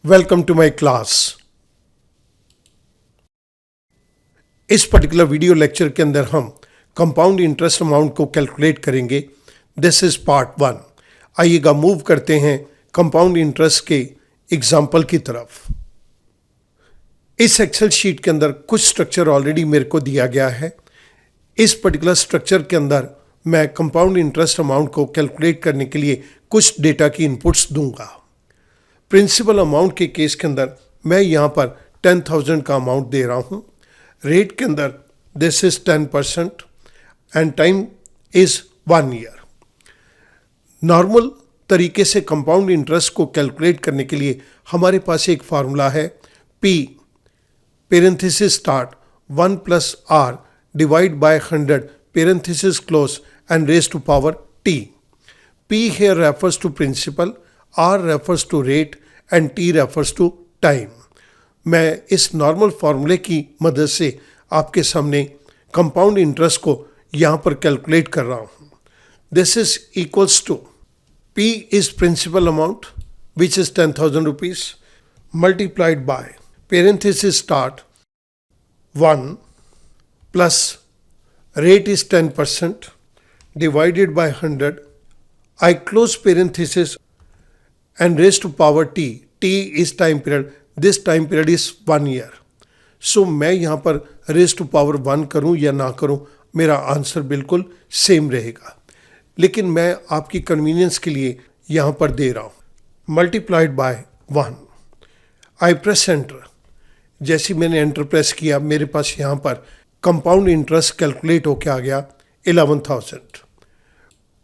Welcome to my class. इस particular video lecture के अंदर हम कंपाउंड इंटरेस्ट अमाउंट को कैलकुलेट करेंगे। This is part 1। आइएगा मूव करते हैं कंपाउंड इंटरेस्ट के एग्जाम्पल की तरफ। इस एक्सेल शीट के अंदर कुछ स्ट्रक्चर ऑलरेडी मेरे को दिया गया है। इस पर्टिकुलर स्ट्रक्चर के अंदर मैं कंपाउंड इंटरेस्ट अमाउंट को कैलकुलेट करने के लिए कुछ डेटा की इनपुट्स दूंगा। प्रिंसिपल अमाउंट के केस के अंदर मैं यहाँ पर 10,000 का अमाउंट दे रहा हूँ। रेट के अंदर this is 10% and time is 1 year. Normal तरीके से कंपाउंड इंटरेस्ट को कैलकुलेट करने के लिए हमारे पास एक फार्मूला है P parenthesis start 1 + R divide by 100 parenthesis close and raise to power T। P here refers to principal, R refers to rate and T refers to time। मैं इस normal फार्मूले की मदद से आपके सामने कंपाउंड इंटरेस्ट को यहाँ पर कैलकुलेट कर रहा हूँ। This is equals to P is principal amount which is 10,000 rupees multiplied by parenthesis start 1 plus rate is 10% divided by 100। I close parenthesis and raise to power T। T is time period। This time period is 1 year। So मैं यहाँ पर raise to power 1 करूँ या ना करूँ, मेरा answer बिल्कुल same रहेगा, लेकिन मैं आपकी कन्वीनियंस के लिए यहाँ पर दे रहा हूँ multiplied by 1। I press enter. जैसे मैंने एंटर प्रेस किया मेरे पास यहाँ पर कंपाउंड इंटरेस्ट कैलकुलेट होके आ गया 11,000।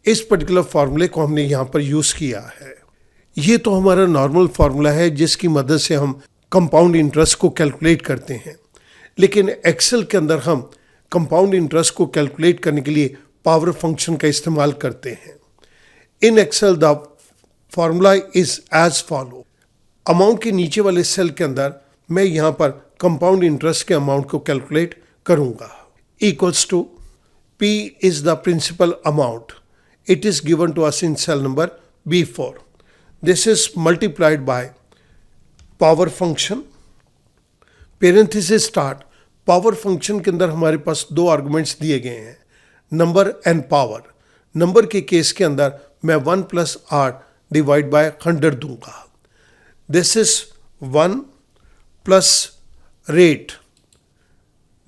इस पर्टिकुलर फार्मूले को हमने यहाँ पर यूज़ किया है। ये तो हमारा नॉर्मल फार्मूला है जिसकी मदद से हम कंपाउंड इंटरेस्ट को कैलकुलेट करते हैं, लेकिन एक्सेल के अंदर हम कंपाउंड इंटरेस्ट को कैलकुलेट करने के लिए पावर फंक्शन का इस्तेमाल करते हैं। In Excel the formula is as follow. Amount के नीचे वाले सेल के अंदर मैं यहाँ पर कंपाउंड इंटरेस्ट के अमाउंट को कैलकुलेट करूँगा। Equals to P is the principal amount. It is given to us in cell number B4। This is multiplied by power function parenthesis start। Power function के अंदर हमारे पास दो आर्गुमेंट्स दिए गए हैं, नंबर एंड पावर। नंबर के case के अंदर मैं 1 + R डिवाइड बाय 100 दूंगा। This is 1 + rate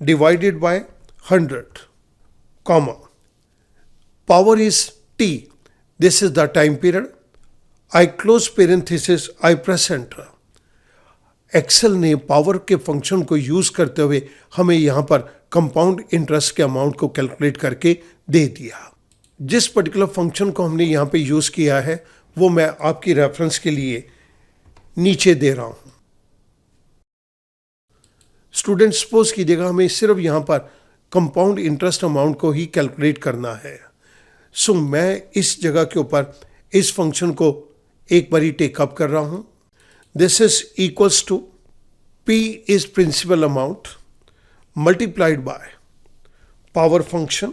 divided by 100 comma power is T। This is the time period। I close parenthesis, I press enter। Excel ने पावर के फंक्शन को use करते हुए हमें यहाँ पर कंपाउंड इंटरेस्ट के अमाउंट को कैलकुलेट करके दे दिया। जिस पर्टिकुलर फंक्शन को हमने यहाँ पे यूज किया है वो मैं आपकी रेफरेंस के लिए नीचे दे रहा हूँ। स्टूडेंट सपोज कीजिएगा हमें सिर्फ यहाँ पर कंपाउंड इंटरेस्ट अमाउंट को ही कैलकुलेट करना है। सो मैं इस जगह के ऊपर इस फंक्शन को एक बारी टेकअप कर रहा हूँ। This is equals to P is principal amount multiplied by power function.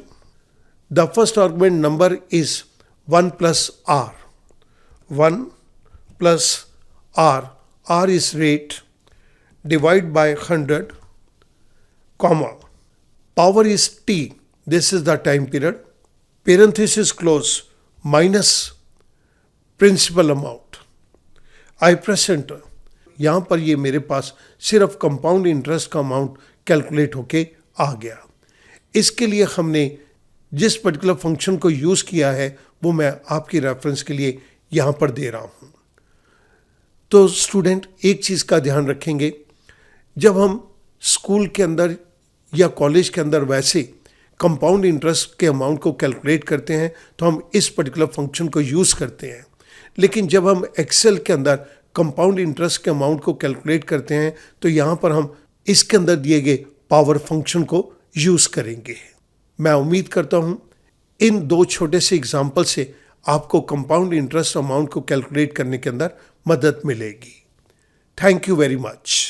The first argument number is 1 + R। 1 + R। R is rate divide by 100 comma power is T। This is the time period। parenthesis close minus principal amount। I press enter। यहाँ पर ये मेरे पास सिर्फ compound interest का amount calculate होके आ गया। इसके लिए हमने जिस पर्टिकुलर फंक्शन को यूज़ किया है वो मैं आपकी रेफरेंस के लिए यहाँ पर दे रहा हूँ। तो स्टूडेंट एक चीज़ का ध्यान रखेंगे, जब हम स्कूल के अंदर या कॉलेज के अंदर वैसे कंपाउंड इंटरेस्ट के अमाउंट को कैलकुलेट करते हैं तो हम इस पर्टिकुलर फंक्शन को यूज़ करते हैं, लेकिन जब हम एक्सेल के अंदर कंपाउंड इंटरेस्ट के अमाउंट को कैलकुलेट करते हैं तो यहाँ पर हम इसके अंदर दिए गए पावर फंक्शन को यूज़ करेंगे। मैं उम्मीद करता हूँ इन दो छोटे से एग्जाम्पल से आपको कंपाउंड इंटरेस्ट अमाउंट को कैलकुलेट करने के अंदर मदद मिलेगी। Thank you very much.